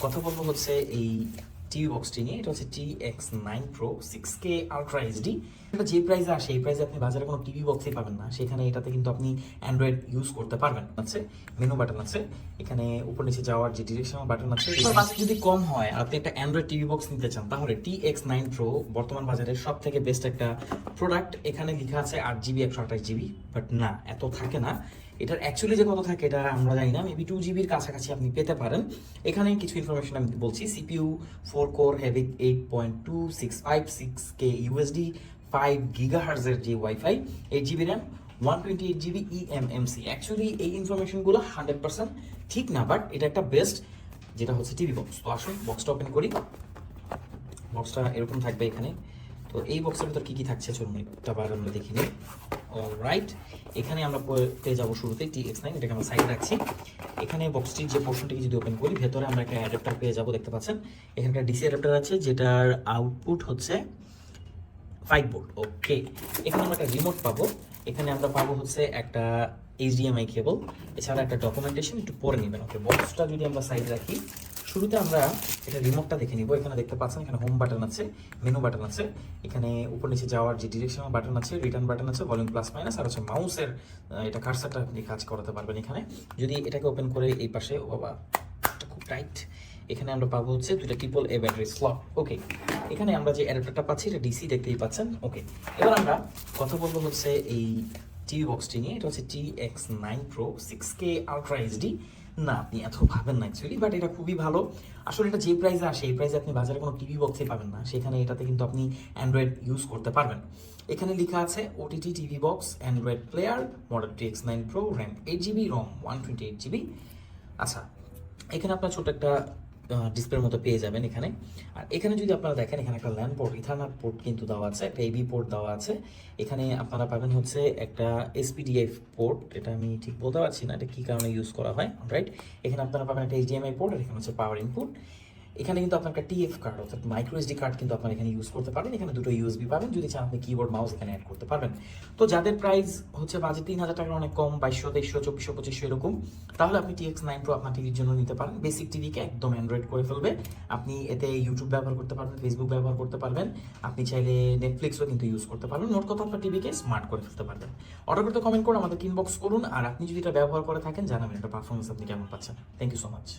কথা বলবো হচ্ছে এই টিভি বক্সটি নিয়ে। এটা হচ্ছে TX9 Pro 6K Ultra HD। এটা যে প্রাইসে আসে এই প্রাইসে আপনি বাজারে কোনো টিভি বক্সই পাবেন না। সেখানে এটাতে কিন্তু আপনি অ্যান্ড্রয়েড ইউজ করতে পারবেন। আছে মেনু বাটন আছে, এখানে উপর নিচে যাওয়ার যে ডিরেকশনাল বাটন আছে। এটার বাজেট যদি কম হয় আর আপনি একটা অ্যান্ড্রয়েড টিভি বক্স নিতে চান তাহলে TX9 Pro বর্তমান বাজারে সব থেকে বেস্ট একটা প্রোডাক্ট। এখানে লেখা আছে 8GB 128GB, বাট না, এত থাকে না। এটার অ্যাকচুয়ালি যে কত থাকে এটা আমরা জানি না, মেবি 2GBর কাছাকাছি আপনি পেতে পারেন। এখানে কিছু ইনফরমেশন আমি বলছি। CPU 4 core heavy 8.2656K USD, 5 GHz এর যে wifi, 8GB RAM, 128GB eMMC। Actually এই ইনফরমেশনগুলো 100% ঠিক না, বাট এটা একটা বেস্ট যেটা হচ্ছে টিভি বক্স। তো আসুন বক্সটা ওপেন করি। বক্সটা এরকম থাকবে এখানে। তো এই বক্সের ভিতর কি কি থাকছে চলুন একটা বার আমরা দেখি নিই। অলরাইট, এখানে আমরা পেয়ে যাবো শুরুতে TX9, এটাকে আমরা সাইডে রাখছি। এখানে বক্সটির যে পোর্শনটিকে যদি ওপেন করি, ভেতরে আমরা একটা অ্যাডাপ্টার পেয়ে যাবো, দেখতে পাচ্ছেন এখানে একটা ডিসি অ্যাডাপ্টার আছে যেটার আউটপুট হচ্ছে 5 ভোল্ট। ওকে, এখানে আমরা একটা রিমোট পাবো। এখানে আমরা পাবো হচ্ছে একটা HDMI কেবল, এছাড়া একটা ডকুমেন্টেশন, একটু পরে নেবেন। ওকে, বক্সটা যদি আমরা সাইডে রাখি, শুরুতে আমরা এটা রিমোটটা দেখে নিব। এখানে দেখতে পাচ্ছেন এখানে হোম বাটন আছে, মেনু বাটন আছে, এখানে উপর নিচে যাওয়ার যে ডিরেকশনাল বাটন আছে, রিটার্ন বাটন আছে, ভলিউম প্লাস মাইনাস, আর হচ্ছে মাউসের এটা কার্সারটা আপনি কাজ করাতে পারবেন এখানে। যদি এটাকে ওপেন করে এই পাশে, ও বাবা এটা খুব টাইট, এখানে আমরা পাবো হচ্ছে দুইটা AAA ব্যাটারি স্লট। ওকে, এখানে আমরা যে অ্যাডাপ্টারটা পাচ্ছি এটা ডিসি, দেখতেই পাচ্ছেন। ওকে, এবার আমরা কথা বলবো হচ্ছে এই টিভি বক্সটি নিয়ে। এটা হচ্ছে TX9 Pro 6K Ultra HD। না, আপনি এত ভাবেন না অ্যাকচুয়ালি, বাট এটা খুবই ভালো। আসলে এটা যে প্রাইসে আসে এই প্রাইসে আপনি বাজারে কোনো টিভি বক্সই পাবেন না। সেখানে এটাতে কিন্তু আপনি অ্যান্ড্রয়েড ইউজ করতে পারবেন। এখানে লেখা আছে OTT TV box, Android player, model TX9 Pro, RAM 8GB, রম 128GB। আচ্ছা, এখানে আপনার ছোট একটা ডিসপ্লের মতো পেয়ে যাবেন এখানে। আর এখানে যদি আপনারা দেখেন, এখানে একটা ল্যান পোর্ট, ইথারনেট পোর্ট কিন্তু দেওয়া আছে, একটা এবি পোর্ট দেওয়া আছে। এখানে আপনারা পাবেন হচ্ছে একটা SPDIF পোর্ট, এটা আমি ঠিক বলতে পারছি না এটা কী কারণে ইউজ করা হয়। রাইট, এখানে আপনারা পাবেন একটা HDMI পোর্ট, আর এখানে হচ্ছে পাওয়ার ইনপুট। এখানে কিন্তু আপনার একটা TF কার্ড অর্থাৎ মাইক্রো SD কার্ড কিন্তু আপনারা এখানে ইউজ করতে পারবেন। এখানে দুটো USB পাবেন, যদি চান আপনি কিবোর্ড মাউস এখানে অ্যাড করতে পারবেন। তো যাদের প্রাইস হচ্ছে বাজেট 3000 টাকার অনেক কম, 2200, 2300, 2400, 2500 এরকম, তাহলে আপনি TX9 Pro আপনার টিভির জন্য নিতে পারেন। বেসিক টিভিকে একদম অ্যান্ড্রয়েড করে ফেলবে। আপনি এতে ইউটিউব ব্যবহার করতে পারবেন, ফেসবুক ব্যবহার করতে পারবেন, আপনি চাইলে নেটফ্লিক্সও কিন্তু ইউজ করতে পারবেন। মোট কথা আপনার টিভিকে স্মার্ট করে ফেলতে পারবেন। অর্ডার করতে কমেন্ট করুন, আমাদের ইনবক্স করুন, আর আপনি যদি এটা ব্যবহার করে থাকেন জানাবেন এটা পারফরমেন্স আপনি কেমন পাচ্ছেন। Thank you so much.